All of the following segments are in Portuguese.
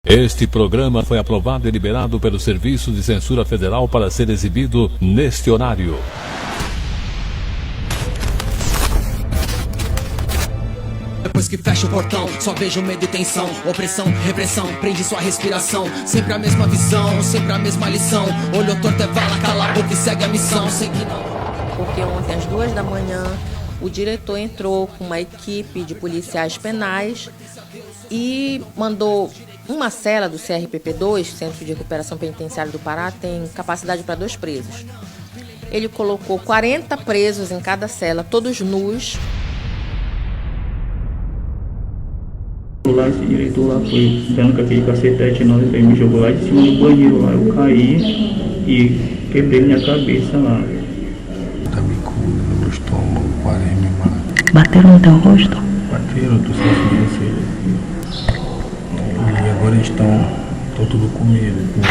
Este programa foi aprovado e liberado pelo Serviço de Censura Federal para ser exibido neste horário. Depois que fecha o portão, só vejo medo e tensão. Opressão, repressão, prende sua respiração. Sempre a mesma visão, sempre a mesma lição. Olho torto é vala, cala a boca e segue a missão. Sei que não. Porque ontem às 2 da manhã o diretor entrou com uma equipe de policiais penais e mandou uma cela do CRPP2, Centro de Recuperação Penitenciária do Pará, tem capacidade para 2 presos. Ele colocou 40 presos em cada cela, todos nus. Lá, esse diretor lá foi dando com aquele cacetete enorme, ele me jogou lá de cima do banheiro lá, eu caí e quebrei minha cabeça lá. Tá me comendo no meu estômago, parei me matar. Bateram no teu rosto? Bateram, tô sentindo isso. E agora eles estão tudo com medo, né?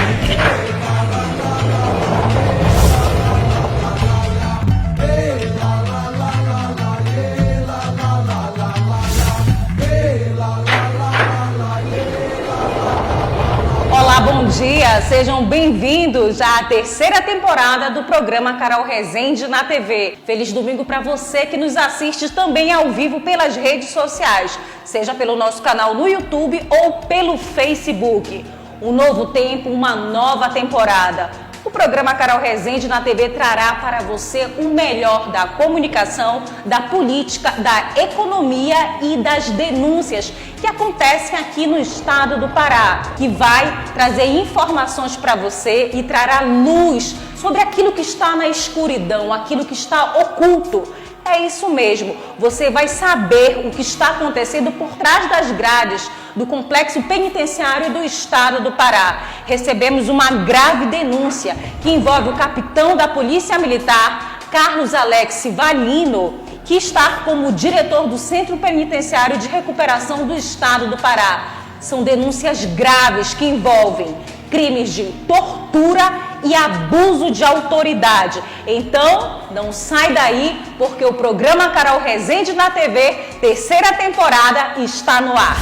Olá, bom dia, sejam bem-vindos à 3ª temporada do programa Carol Rezende na TV. Feliz domingo para você que nos assiste também ao vivo pelas redes sociais, seja pelo nosso canal no YouTube ou pelo Facebook. Um novo tempo, uma nova temporada. O programa Carol Rezende na TV trará para você o melhor da comunicação, da política, da economia e das denúncias que acontecem aqui no estado do Pará, que vai trazer informações para você e trará luz sobre aquilo que está na escuridão, aquilo que está oculto. É isso mesmo, você vai saber o que está acontecendo por trás das grades do Complexo Penitenciário do Estado do Pará. Recebemos uma grave denúncia que envolve o capitão da Polícia Militar, Carlos Alex Valino, que está como diretor do Centro Penitenciário de Recuperação do Estado do Pará. São denúncias graves que envolvem crimes de tortura e abuso de autoridade. Então, não sai daí, porque o programa Carol Rezende na TV, 3ª temporada, está no ar.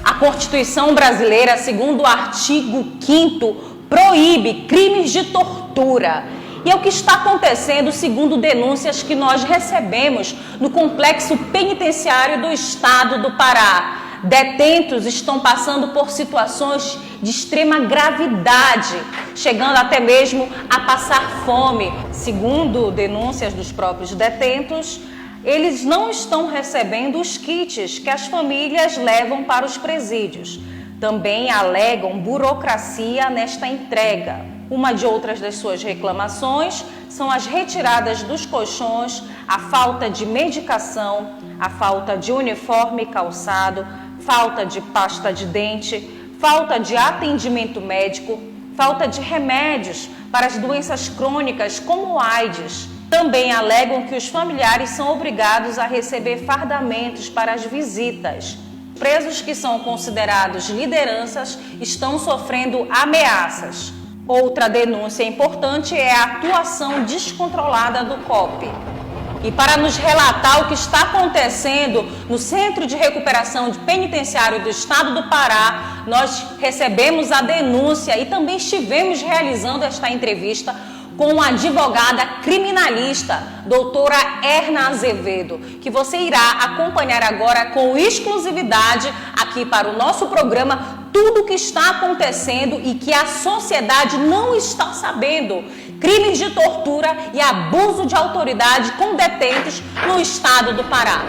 A Constituição brasileira, segundo o artigo 5º, proíbe crimes de tortura. E é o que está acontecendo segundo denúncias que nós recebemos no Complexo Penitenciário do Estado do Pará. Detentos estão passando por situações de extrema gravidade, chegando até mesmo a passar fome. Segundo denúncias dos próprios detentos, eles não estão recebendo os kits que as famílias levam para os presídios. Também alegam burocracia nesta entrega. Uma de outras das suas reclamações são as retiradas dos colchões, a falta de medicação, a falta de uniforme e calçado, falta de pasta de dente, falta de atendimento médico, falta de remédios para as doenças crônicas como o AIDS. Também alegam que os familiares são obrigados a receber fardamentos para as visitas. Presos que são considerados lideranças estão sofrendo ameaças. Outra denúncia importante é a atuação descontrolada do COP. E para nos relatar o que está acontecendo no Centro de Recuperação Penitenciário do Estado do Pará, nós recebemos a denúncia e também estivemos realizando esta entrevista com a advogada criminalista, doutora Erna Azevedo, que você irá acompanhar agora com exclusividade aqui para o nosso programa tudo o que está acontecendo e que a sociedade não está sabendo. Crimes de tortura e abuso de autoridade com detentos no estado do Pará.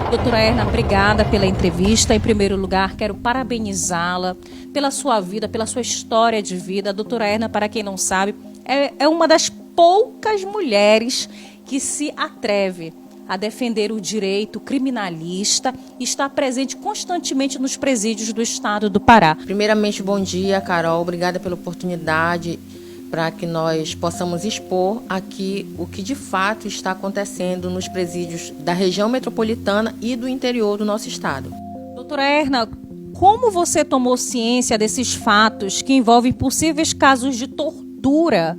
Doutora Erna, obrigada pela entrevista. Em primeiro lugar, quero parabenizá-la pela sua vida, pela sua história de vida. A doutora Erna, para quem não sabe, é uma das poucas mulheres que se atreve a defender o direito criminalista e está presente constantemente nos presídios do estado do Pará. Primeiramente, bom dia, Carol. Obrigada pela oportunidade para que nós possamos expor aqui o que de fato está acontecendo nos presídios da região metropolitana e do interior do nosso estado. Doutora Erna, como você tomou ciência desses fatos que envolvem possíveis casos de tortura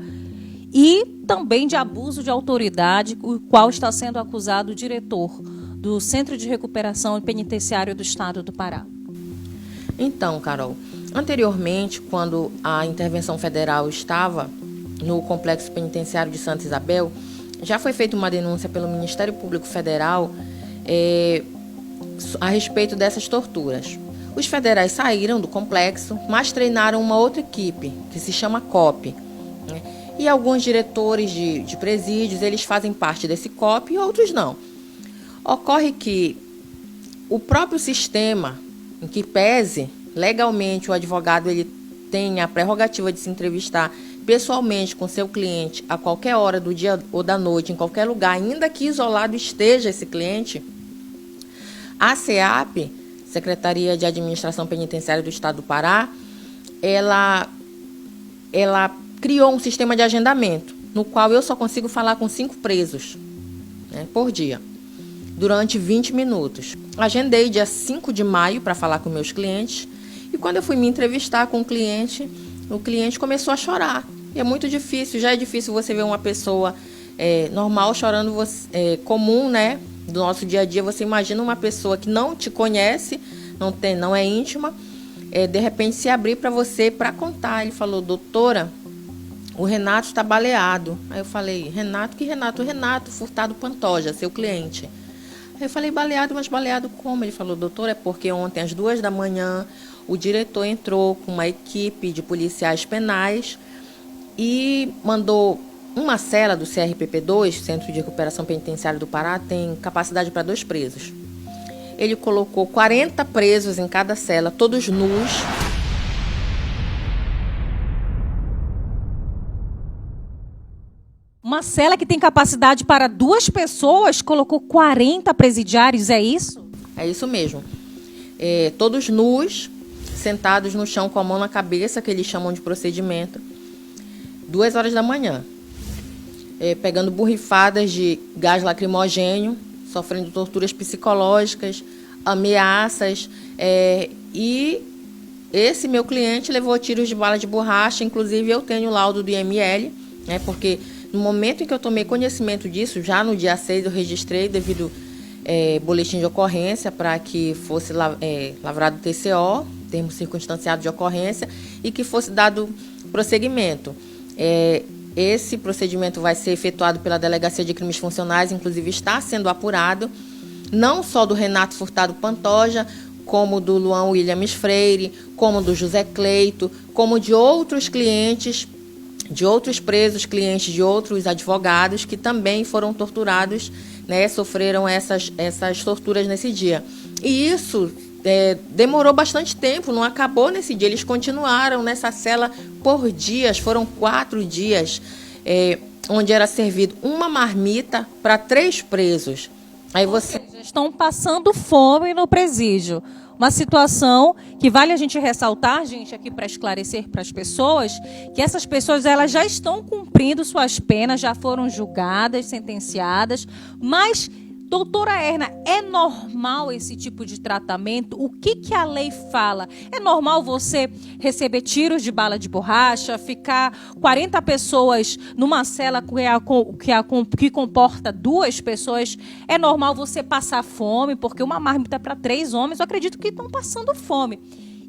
e também de abuso de autoridade, o qual está sendo acusado o diretor do Centro de Recuperação Penitenciário do Estado do Pará? Então, Carol, Anteriormente, quando a intervenção federal estava no Complexo Penitenciário de Santa Isabel, já foi feita uma denúncia pelo Ministério Público Federal a respeito dessas torturas. Os federais saíram do complexo, mas treinaram uma outra equipe, que se chama COP. Né? E alguns diretores de presídios, eles fazem parte desse COP e outros não. Ocorre que o próprio sistema, em que pese legalmente o advogado ele tem a prerrogativa de se entrevistar pessoalmente com seu cliente a qualquer hora do dia ou da noite, em qualquer lugar, ainda que isolado esteja esse cliente, a SEAP, Secretaria de Administração Penitenciária do Estado do Pará, ela criou um sistema de agendamento, no qual eu só consigo falar com 5 presos, né, por dia, durante 20 minutos. Agendei dia 5 de maio para falar com meus clientes, e quando eu fui me entrevistar com o cliente começou a chorar. E é muito difícil, já é difícil você ver uma pessoa normal chorando, comum, né? Do nosso dia a dia. Você imagina uma pessoa que não te conhece, não é íntima, de repente se abrir para você para contar. Ele falou: doutora, o Renato está baleado. Aí eu falei: Renato? Que Renato? O Renato Furtado Pantoja, seu cliente. Aí eu falei: baleado, mas baleado como? Ele falou: doutora, é porque ontem às 2 da manhã o diretor entrou com uma equipe de policiais penais e mandou uma cela do CRPP2, Centro de Recuperação Penitenciária do Pará, tem capacidade para 2 presos. Ele colocou 40 presos em cada cela, todos nus. Uma cela que tem capacidade para 2 pessoas, colocou 40 presidiários, é isso? É isso mesmo. Todos nus, sentados no chão com a mão na cabeça, que eles chamam de procedimento, 2 horas da manhã. Pegando borrifadas de gás lacrimogênio, sofrendo torturas psicológicas, ameaças, e esse meu cliente levou tiros de bala de borracha. Inclusive eu tenho o laudo do IML, né, porque no momento em que eu tomei conhecimento disso, já no dia 6 eu registrei devido boletim de ocorrência para que fosse lavrado TCO, termo circunstanciado de ocorrência, e que fosse dado prosseguimento. Esse procedimento vai ser efetuado pela Delegacia de Crimes Funcionais, inclusive está sendo apurado, não só do Renato Furtado Pantoja, como do Luan Williams Freire, como do José Cleito, como de outros clientes, de outros presos, clientes de outros advogados que também foram torturados, né, sofreram essas torturas nesse dia. E isso demorou bastante tempo, não acabou nesse dia. Eles continuaram nessa cela por dias, foram 4 dias, onde era servido uma marmita para 3 presos. Aí você... Estão passando fome no presídio. Uma situação que vale a gente ressaltar, gente, aqui para esclarecer para as pessoas, que essas pessoas elas já estão cumprindo suas penas, já foram julgadas, sentenciadas, mas... Doutora Erna, é normal esse tipo de tratamento? O que a lei fala? É normal você receber tiros de bala de borracha, ficar 40 pessoas numa cela que comporta 2 pessoas? É normal você passar fome? Porque uma marmita para 3 homens, eu acredito que estão passando fome.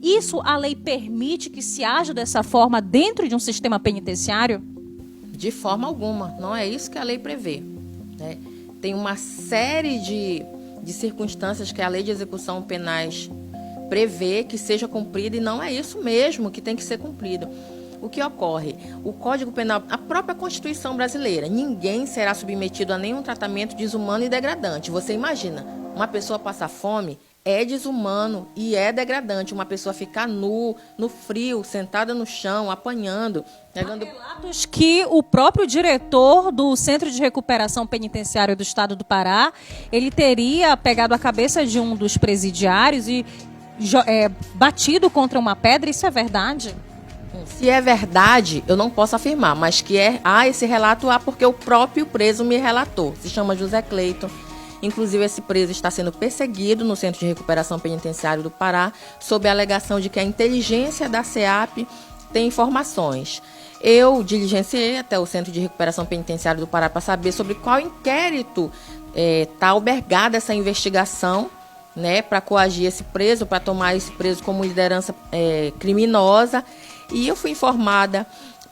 Isso a lei permite que se haja dessa forma dentro de um sistema penitenciário? De forma alguma, não é isso que a lei prevê, né? Tem uma série de circunstâncias que a Lei de Execução Penais prevê que seja cumprida, e não é isso mesmo que tem que ser cumprido. O que ocorre? O Código Penal, a própria Constituição brasileira, ninguém será submetido a nenhum tratamento desumano e degradante. Você imagina, uma pessoa passar fome é desumano e é degradante. Uma pessoa ficar no frio, sentada no chão, apanhando. Há relatos que o próprio diretor do Centro de Recuperação Penitenciária do Estado do Pará, ele teria pegado a cabeça de um dos presidiários e batido contra uma pedra. Isso é verdade? Se é verdade, eu não posso afirmar, mas que esse relato há porque o próprio preso me relatou. Se chama José Cleito. Inclusive, esse preso está sendo perseguido no Centro de Recuperação Penitenciária do Pará, sob a alegação de que a inteligência da SEAP tem informações. Eu diligenciei até o Centro de Recuperação Penitenciária do Pará para saber sobre qual inquérito está albergada essa investigação, né, para coagir esse preso, para tomar esse preso como liderança criminosa. E eu fui informada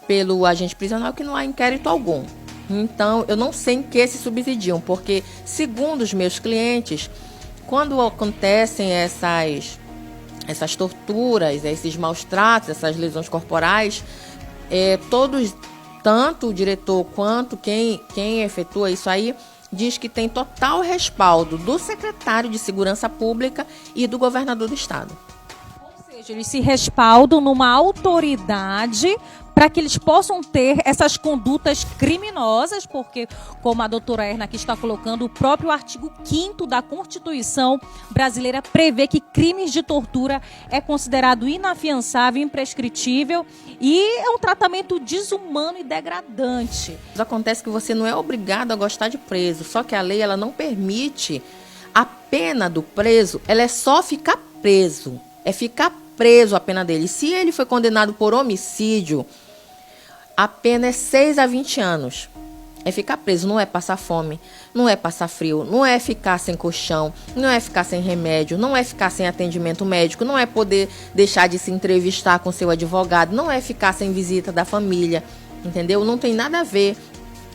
pelo agente prisional que não há inquérito algum. Então, eu não sei em que se subsidiam, porque, segundo os meus clientes, quando acontecem essas torturas, esses maus tratos, essas lesões corporais, todos, tanto o diretor quanto quem efetua isso aí, diz que tem total respaldo do secretário de Segurança Pública e do governador do estado. Ou seja, eles se respaldam numa autoridade para que eles possam ter essas condutas criminosas, porque, como a doutora Erna aqui está colocando, o próprio artigo 5º da Constituição brasileira prevê que crimes de tortura é considerado inafiançável, imprescritível e é um tratamento desumano e degradante. Acontece que você não é obrigado a gostar de preso, só que a lei ela não permite a pena do preso, ela é só ficar preso, é ficar preso a pena dele. Se ele foi condenado por homicídio, a pena é 6 a 20 anos. É ficar preso, não é passar fome, não é passar frio, não é ficar sem colchão, não é ficar sem remédio, não é ficar sem atendimento médico, não é poder deixar de se entrevistar com seu advogado, não é ficar sem visita da família, entendeu? Não tem nada a ver.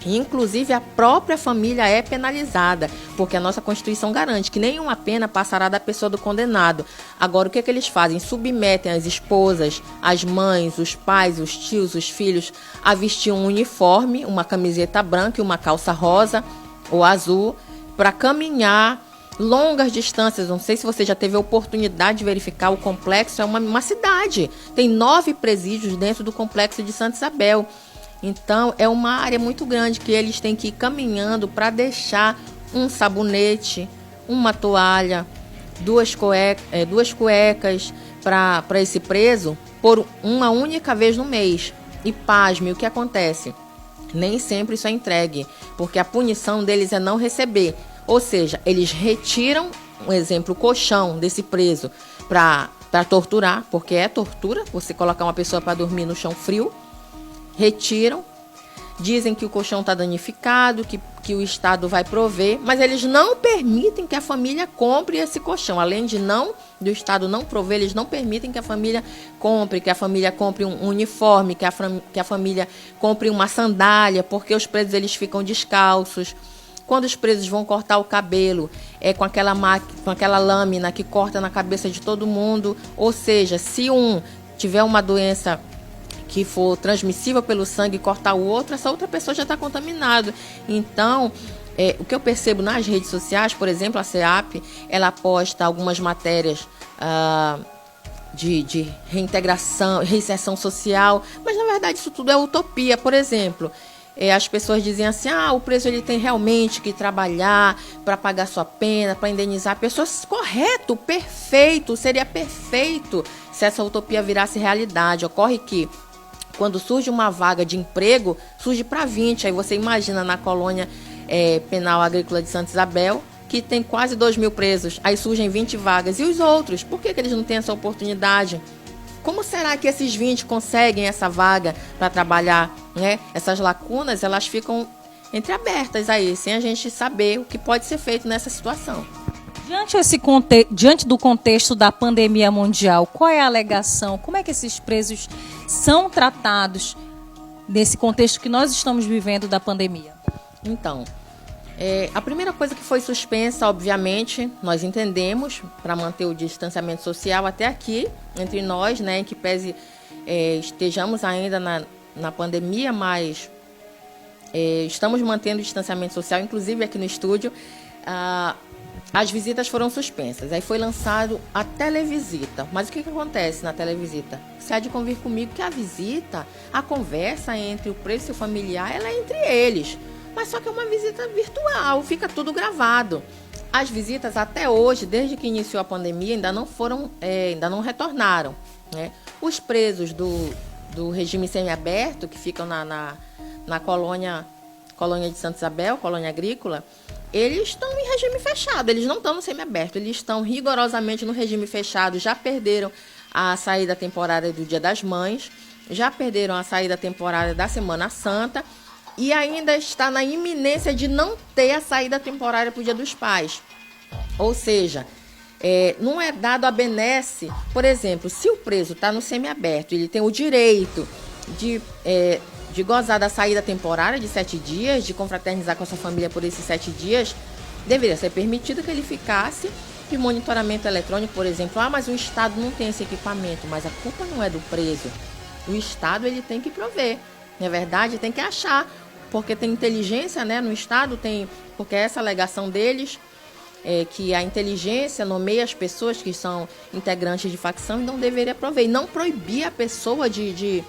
Inclusive, a própria família é penalizada, porque a nossa Constituição garante que nenhuma pena passará da pessoa do condenado. Agora, o que eles fazem? Submetem as esposas, as mães, os pais, os tios, os filhos a vestir um uniforme, uma camiseta branca e uma calça rosa ou azul, para caminhar longas distâncias. Não sei se você já teve a oportunidade de verificar, o complexo é uma cidade. Tem 9 presídios dentro do complexo de Santa Isabel. Então, é uma área muito grande que eles têm que ir caminhando para deixar um sabonete, uma toalha, duas cuecas para esse preso por uma única vez no mês. E pasme, o que acontece? Nem sempre isso é entregue, porque a punição deles é não receber. Ou seja, eles retiram, um exemplo, o colchão desse preso para torturar, porque é tortura você colocar uma pessoa para dormir no chão frio. Retiram, dizem que o colchão está danificado, que o Estado vai prover, mas eles não permitem que a família compre esse colchão. Além do Estado não prover, eles não permitem que a família compre um uniforme, que a família compre uma sandália, porque os presos eles ficam descalços. Quando os presos vão cortar o cabelo, com aquela lâmina que corta na cabeça de todo mundo, ou seja, se um tiver uma doença que for transmissível pelo sangue e cortar o outro, essa outra pessoa já está contaminada. Então, o que eu percebo nas redes sociais, por exemplo, a CEAP, ela posta algumas matérias de reintegração, reinserção social, mas na verdade isso tudo é utopia. Por exemplo, as pessoas dizem assim, o preso ele tem realmente que trabalhar para pagar sua pena, para indenizar pessoas. Correto, perfeito, seria perfeito se essa utopia virasse realidade. Ocorre que quando surge uma vaga de emprego, surge para 20. Aí você imagina na colônia penal agrícola de Santa Isabel, que tem quase 2.000 presos. Aí surgem 20 vagas. E os outros? Por que eles não têm essa oportunidade? Como será que esses 20 conseguem essa vaga para trabalhar? Né? Essas lacunas, elas ficam entreabertas aí, sem a gente saber o que pode ser feito nessa situação. Diante do contexto da pandemia mundial, qual é a alegação? Como é que esses presos são tratados nesse contexto que nós estamos vivendo da pandemia? Então, a primeira coisa que foi suspensa, obviamente, nós entendemos, para manter o distanciamento social até aqui, entre nós, né, em que pese estejamos ainda na pandemia, mas estamos mantendo o distanciamento social, inclusive aqui no estúdio. As visitas foram suspensas. Aí foi lançado a televisita. Mas o que acontece na televisita? Você há de convir comigo que a visita, a conversa entre o preso e o familiar, ela é entre eles. Mas só que é uma visita virtual, fica tudo gravado. As visitas até hoje, desde que iniciou a pandemia, ainda não retornaram. Né? Os presos do regime semiaberto, que ficam na colônia de Santa Isabel, colônia agrícola, eles estão em regime fechado, eles não estão no semiaberto, eles estão rigorosamente no regime fechado, já perderam a saída temporária do Dia das Mães, já perderam a saída temporária da Semana Santa e ainda está na iminência de não ter a saída temporária para o Dia dos Pais. Ou seja, não é dado a benesse. Por exemplo, se o preso está no semiaberto, ele tem o direito de gozar da saída temporária de 7 dias, de confraternizar com a sua família por esses 7 dias, deveria ser permitido que ele ficasse de monitoramento eletrônico, por exemplo. Mas o Estado não tem esse equipamento, mas a culpa não é do preso. O Estado ele tem que prover, não é verdade? Tem que achar, porque tem inteligência, né, no Estado, porque essa alegação deles que a inteligência nomeia as pessoas que são integrantes de facção e não deveria prover. E não proibir a pessoa de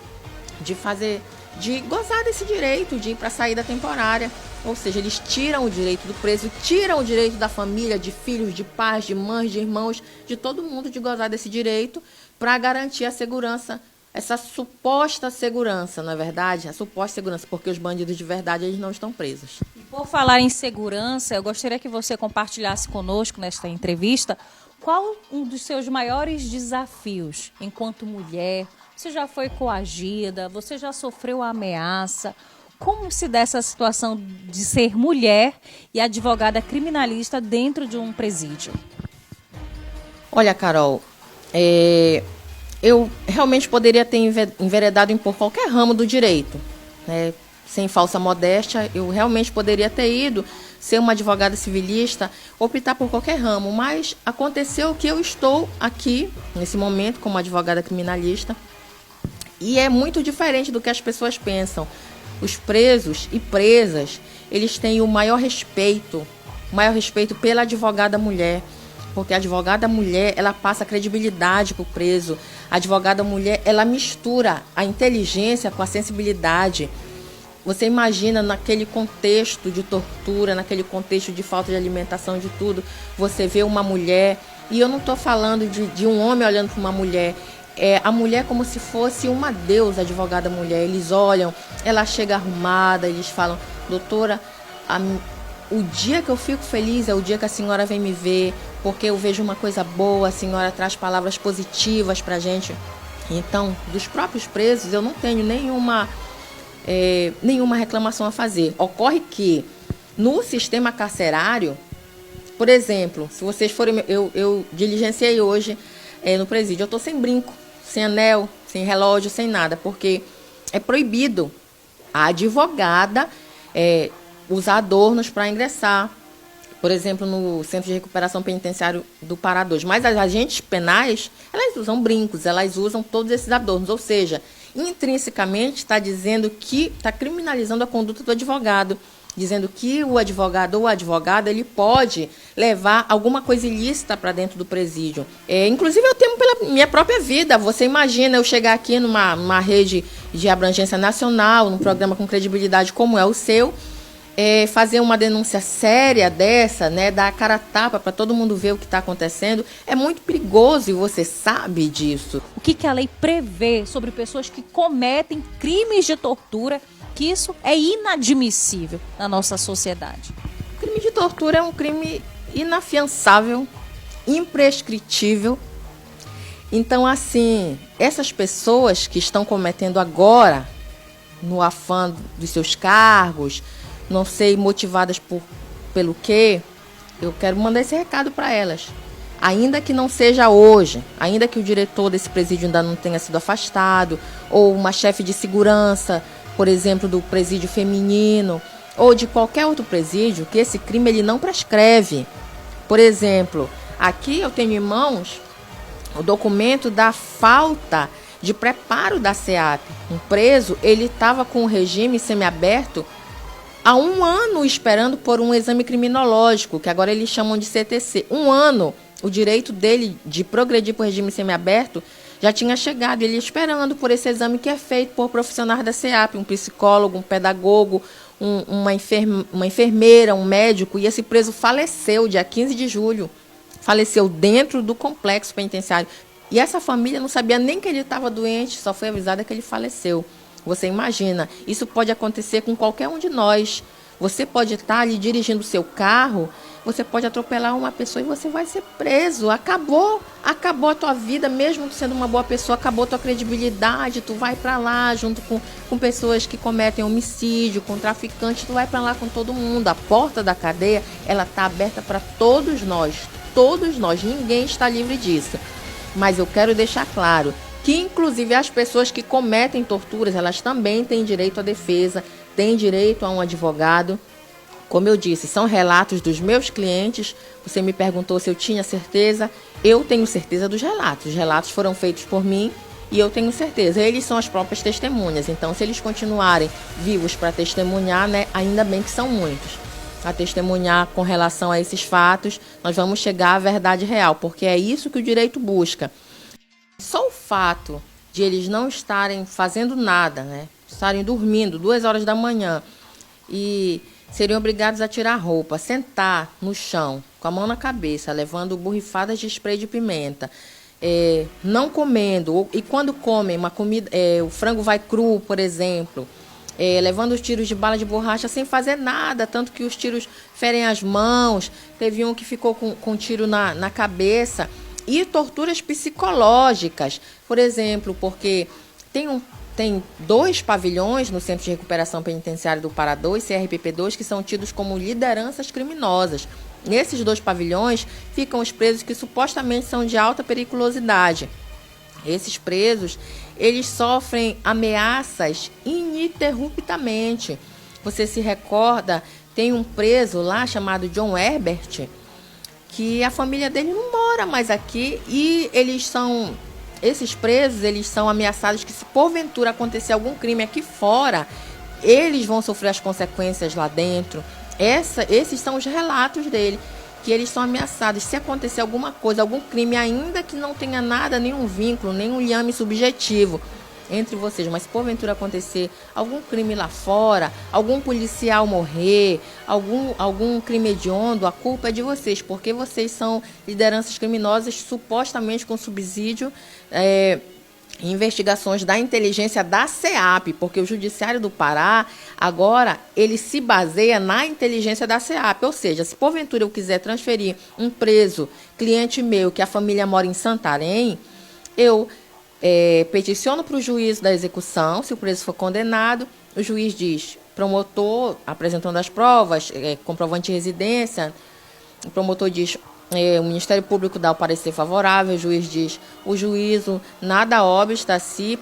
gozar desse direito, de ir para a saída temporária. Ou seja, eles tiram o direito do preso, tiram o direito da família, de filhos, de pais, de mães, de irmãos, de todo mundo de gozar desse direito para garantir a segurança, essa suposta segurança, não é verdade? A suposta segurança, porque os bandidos de verdade eles não estão presos. E por falar em segurança, eu gostaria que você compartilhasse conosco nesta entrevista qual um dos seus maiores desafios enquanto mulher. Você já foi coagida, você já sofreu ameaça. Como se dá essa situação de ser mulher e advogada criminalista dentro de um presídio? Olha, Carol, eu realmente poderia ter enveredado por qualquer ramo do direito, né? Sem falsa modéstia, eu realmente poderia ter ido ser uma advogada civilista, optar por qualquer ramo, mas aconteceu que eu estou aqui, nesse momento, como advogada criminalista, e é muito diferente do que as pessoas pensam. Os presos e presas, eles têm o maior respeito pela advogada mulher, porque a advogada mulher, ela passa credibilidade para o preso. A advogada mulher, ela mistura a inteligência com a sensibilidade. Você imagina naquele contexto de tortura, naquele contexto de falta de alimentação, de tudo, você vê uma mulher, e eu não estou falando de um homem olhando para uma mulher, a mulher como se fosse uma deusa, a advogada mulher. Eles olham, ela chega arrumada, eles falam, doutora, o dia que eu fico feliz é o dia que a senhora vem me ver, porque eu vejo uma coisa boa, a senhora traz palavras positivas para a gente. Então, dos próprios presos, eu não tenho nenhuma reclamação a fazer. Ocorre que, no sistema carcerário, por exemplo, se vocês forem... Eu diligenciei hoje no presídio, eu estou sem brinco, sem anel, sem relógio, sem nada, porque é proibido a advogada usar adornos para ingressar, por exemplo, no Centro de Recuperação Penitenciário do Pará 2. Mas as agentes penais, elas usam brincos, elas usam todos esses adornos, ou seja, intrinsecamente está dizendo que está criminalizando a conduta do advogado, dizendo que o advogado ou a advogada ele pode levar alguma coisa ilícita para dentro do presídio. Inclusive eu temo pela minha própria vida. Você imagina eu chegar aqui numa rede de abrangência nacional, num programa com credibilidade como é o seu, fazer uma denúncia séria dessa, né, dar a cara a tapa para todo mundo ver o que está acontecendo, é muito perigoso e você sabe disso. O que a lei prevê sobre pessoas que cometem crimes de tortura, que isso é inadmissível na nossa sociedade? O crime de tortura é um crime inafiançável, imprescritível. Então, assim, essas pessoas que estão cometendo agora, no afã dos seus cargos, não sei, motivadas pelo quê, eu quero mandar esse recado para elas. Ainda que não seja hoje, ainda que o diretor desse presídio ainda não tenha sido afastado, ou uma chefe de segurança, por exemplo, do presídio feminino, ou de qualquer outro presídio, que esse crime ele não prescreve. Por exemplo, aqui eu tenho em mãos o documento da falta de preparo da SEAP. Um preso, ele estava com o regime semiaberto há 1 ano esperando por um exame criminológico, que agora eles chamam de CTC. 1 ano, o direito dele de progredir para o regime semiaberto já tinha chegado. Ele esperando por esse exame que é feito por profissionais da SEAP, um psicólogo, um pedagogo, uma enfermeira, um médico. E esse preso faleceu dia 15 de julho. Faleceu dentro do complexo penitenciário. E essa família não sabia nem que ele estava doente, só foi avisada que ele faleceu. Você imagina, isso pode acontecer com qualquer um de nós. Você pode estar ali dirigindo o seu carro, você pode atropelar uma pessoa e você vai ser preso. Acabou a tua vida, mesmo tu sendo uma boa pessoa, acabou a tua credibilidade. Tu vai para lá junto com pessoas que cometem homicídio, com traficantes, tu vai para lá com todo mundo. A porta da cadeia, ela está aberta para todos nós. todos nós, ninguém está livre disso. Mas eu quero deixar claro que, inclusive, as pessoas que cometem torturas, elas também têm direito à defesa, têm direito a um advogado. Como eu disse, são relatos dos meus clientes. Você me perguntou se eu tinha certeza. Eu tenho certeza dos relatos. Os relatos foram feitos por mim e eu tenho certeza. Eles são as próprias testemunhas. Então, se eles continuarem vivos para testemunhar, né, ainda bem que são muitos, a testemunhar com relação a esses fatos, nós vamos chegar à verdade real, porque é isso que o direito busca. Só o fato de eles não estarem fazendo nada, né, estarem dormindo 2 horas da manhã e seriam obrigados a tirar a roupa, sentar no chão, com a mão na cabeça, levando borrifadas de spray de pimenta, não comendo, e quando comem uma comida, o frango vai cru, por exemplo, levando os tiros de bala de borracha sem fazer nada, tanto que os tiros ferem as mãos, teve um que ficou com tiro na cabeça, e torturas psicológicas, por exemplo, porque tem 2 pavilhões no Centro de Recuperação Penitenciária do Pará 2, CRPP2, que são tidos como lideranças criminosas. Nesses 2 pavilhões ficam os presos que supostamente são de alta periculosidade. Esses presos, eles sofrem ameaças ininterruptamente. Você se recorda, tem um preso lá chamado John Herbert, que a família dele não mora mais aqui e esses presos, eles são ameaçados que se porventura acontecer algum crime aqui fora, eles vão sofrer as consequências lá dentro. Esses são os relatos dele, que eles são ameaçados. Se acontecer alguma coisa, algum crime, ainda que não tenha nada, nenhum vínculo, nenhum liame subjetivo entre vocês, mas se porventura acontecer algum crime lá fora, algum policial morrer, algum crime hediondo, a culpa é de vocês, porque vocês são lideranças criminosas supostamente com subsídio investigações da inteligência da SEAP, porque o Judiciário do Pará, agora, ele se baseia na inteligência da SEAP, ou seja, se porventura eu quiser transferir um preso, cliente meu, que a família mora em Santarém, eu peticiono para o juiz da execução, se o preso for condenado, o juiz diz, promotor, apresentando as provas, comprovante de residência, o promotor diz, o Ministério Público dá o parecer favorável, o juiz diz, o juízo nada obsta se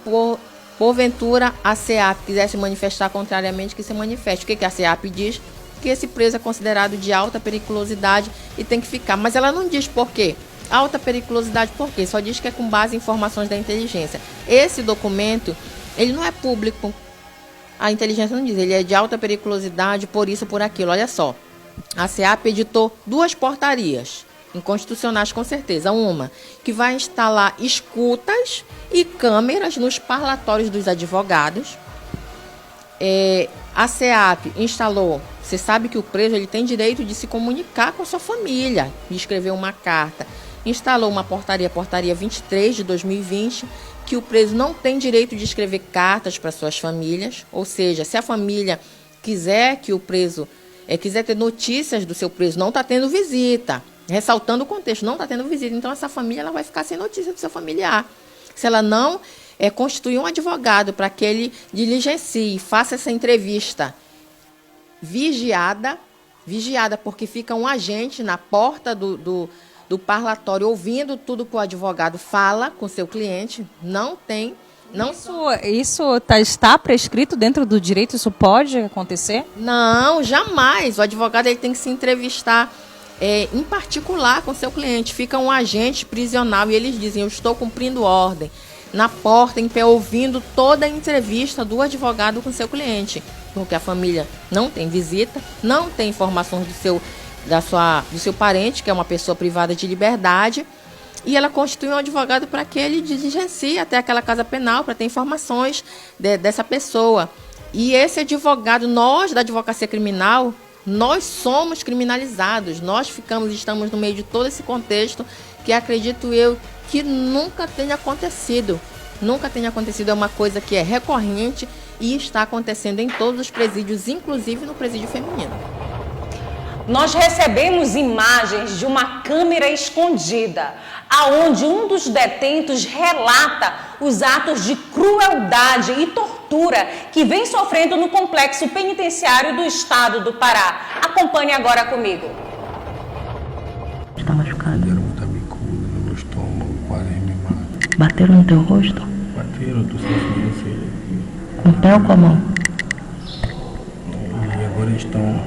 porventura a SEAP quiser se manifestar contrariamente, que se manifeste. O que a SEAP diz? Que esse preso é considerado de alta periculosidade e tem que ficar. Mas ela não diz por quê. Alta periculosidade por quê? Só diz que é com base em informações da inteligência. Esse documento, ele não é público. A inteligência não diz, ele é de alta periculosidade por isso, por aquilo. Olha só, a SEAP editou 2 portarias, inconstitucionais com certeza. Uma, que vai instalar escutas e câmeras nos parlatórios dos advogados. A SEAP instalou, você sabe que o preso ele tem direito de se comunicar com a sua família, de escrever uma carta. Instalou uma portaria 23 de 2020, que o preso não tem direito de escrever cartas para suas famílias, ou seja, se a família quiser que o preso, quiser ter notícias do seu preso, não está tendo visita, ressaltando o contexto, não está tendo visita, então essa família ela vai ficar sem notícia do seu familiar. Se ela não constituir um advogado para que ele diligencie e faça essa entrevista vigiada, porque fica um agente na porta do parlatório ouvindo tudo que o advogado fala com seu cliente, Isso está prescrito dentro do direito? Isso pode acontecer? Não, jamais. O advogado ele tem que se entrevistar em particular com seu cliente. Fica um agente prisional e eles dizem, eu estou cumprindo ordem, na porta, em pé, ouvindo toda a entrevista do advogado com seu cliente, porque a família não tem visita, não tem informações do seu parente, que é uma pessoa privada de liberdade, e ela constitui um advogado para que ele diligencie até aquela casa penal, para ter informações dessa pessoa. E esse advogado, nós da advocacia criminal, nós somos criminalizados, estamos no meio de todo esse contexto que acredito eu que nunca tenha acontecido. É uma coisa que é recorrente e está acontecendo em todos os presídios, inclusive no presídio feminino. Nós recebemos imagens de uma câmera escondida, aonde um dos detentos relata os atos de crueldade e tortura que vem sofrendo no complexo penitenciário do estado do Pará. Acompanhe agora comigo. Está machucada. Bateram no teu rosto? Bateram, tô sem sobrancelha aqui. Com o pé ou com a mão? E agora eles estão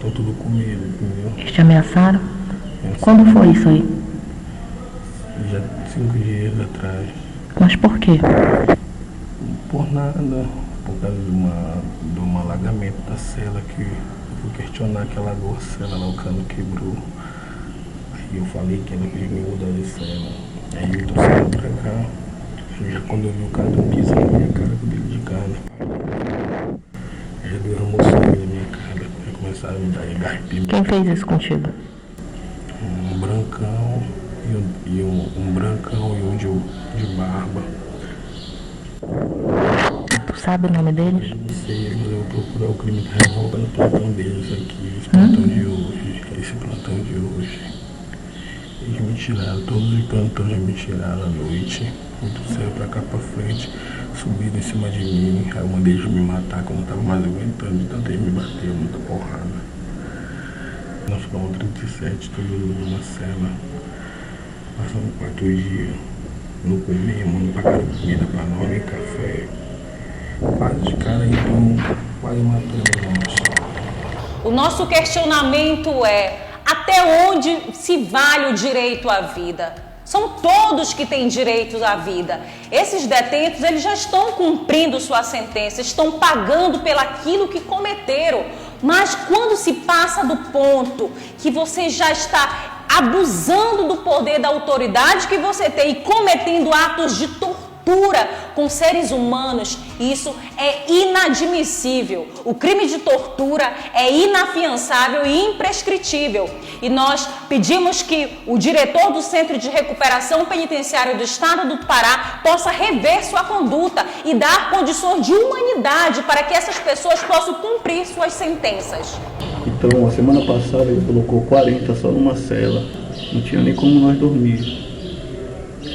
tudo com medo, entendeu? Eles te ameaçaram? Quando foi isso aí? Já 5 dias atrás. Mas por quê? Por nada, por causa de um alagamento da cela que eu fui questionar que alagou a cela lá, o cano quebrou. Aí eu falei que ela queria me mudar de cela. Aí eu trouxe pra cá. Já quando eu vi o cara pisar na minha cara com o dedo de carne, já derramou sangue na minha cara. Aí começaram a me dar garpinho. Quem fez isso contigo? Um brancão um brancão e um de barba. Tu sabe o nome deles? Não sei, mas eu vou procurar o crime de revolta no plantão deles aqui, esse plantão de hoje. Eles me tiraram, todos os plantões me tiraram à noite, me trouxeram pra cá pra frente, subiram em cima de mim, aí eu mandei eles me matar, quando eu não tava mais aguentando, de tanto eles me bateram, muita porrada. Nós ficamos 37, todo mundo na cela, passamos 4 dias, não comemos, não pagaram comida pra nós, nem café. Quase os caras então quase matando nós. O nosso questionamento é: até onde se vale o direito à vida? São todos que têm direito à vida. Esses detentos, eles já estão cumprindo sua sentença, estão pagando pelaquilo que cometeram. Mas quando se passa do ponto que você já está abusando do poder da autoridade que você tem e cometendo atos de tortura com seres humanos, isso é inadmissível. O crime de tortura é inafiançável e imprescritível. E nós pedimos que o diretor do Centro de Recuperação Penitenciária do Estado do Pará possa rever sua conduta e dar condições de humanidade para que essas pessoas possam cumprir suas sentenças. Então, a semana passada ele colocou 40 só numa cela. Não tinha nem como nós dormir.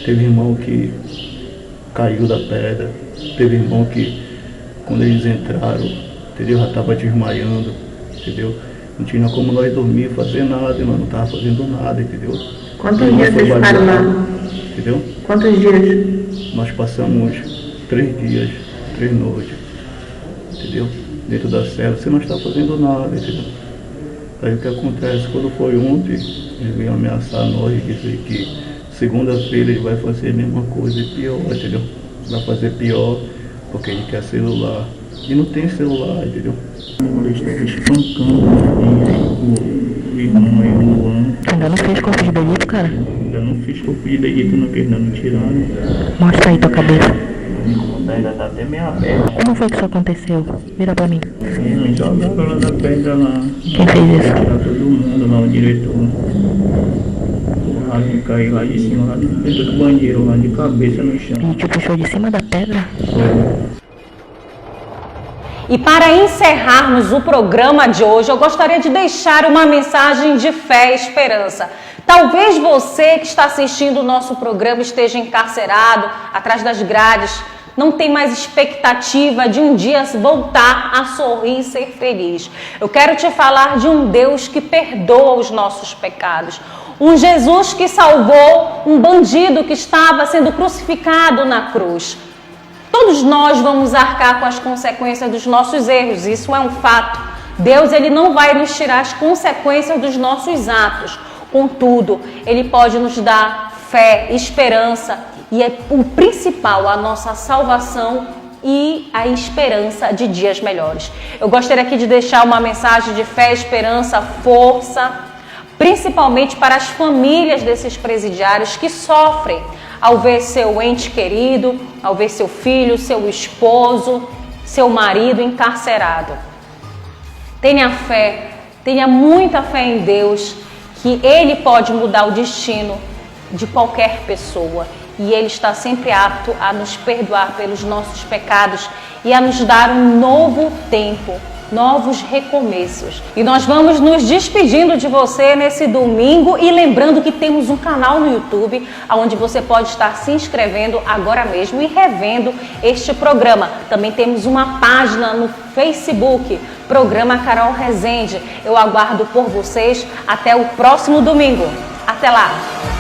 Teve irmão que caiu da pedra. Teve irmão que, quando eles entraram, entendeu? Já estava desmaiando, entendeu? Não tinha como nós dormir, fazer nada, nós não estava fazendo nada, entendeu? Quantos dias vocês ficaram lá? Entendeu? Quantos dias? Nós passamos 3 dias, 3 noites, entendeu? Dentro da cela, você não está fazendo nada, entendeu? Aí o que acontece, quando foi ontem, ele veio ameaçar nós e disse que segunda-feira ele vai fazer a mesma coisa e pior, entendeu? Vai fazer pior, porque ele quer celular. E não tem celular, entendeu? Ele está espancando o irmão aí no ano. Ainda não fez corpo de delito, cara? Ainda não fiz corpo de delito, não, que ainda não tiraram. Mostra aí tua cabeça. Ainda tá até meio aberta. Como foi que isso aconteceu? Vira pra mim. Sim, jogaram lá da pedra lá. Quem fez isso? Tirar todo mundo lá, o diretor. Aí caiu lá de cima, lá dentro do banheiro, lá de cabeça no chão. Ele te puxou de cima da pedra? E para encerrarmos o programa de hoje, eu gostaria de deixar uma mensagem de fé e esperança. Talvez você que está assistindo o nosso programa esteja encarcerado, atrás das grades, não tem mais expectativa de um dia voltar a sorrir e ser feliz. Eu quero te falar de um Deus que perdoa os nossos pecados. Um Jesus que salvou um bandido que estava sendo crucificado na cruz. Todos nós vamos arcar com as consequências dos nossos erros, isso é um fato. Deus, ele não vai nos tirar as consequências dos nossos atos. Contudo, ele pode nos dar fé, esperança e é o principal, a nossa salvação e a esperança de dias melhores. Eu gostaria aqui de deixar uma mensagem de fé, esperança, força, principalmente para as famílias desses presidiários que sofrem ao ver seu ente querido, ao ver seu filho, seu esposo, seu marido encarcerado. Tenha fé, tenha muita fé em Deus, que Ele pode mudar o destino de qualquer pessoa. E Ele está sempre apto a nos perdoar pelos nossos pecados e a nos dar um novo tempo, novos recomeços. E nós vamos nos despedindo de você nesse domingo e lembrando que temos um canal no YouTube onde você pode estar se inscrevendo agora mesmo e revendo este programa. Também temos uma página no Facebook, Programa Carol Rezende. Eu aguardo por vocês até o próximo domingo. Até lá!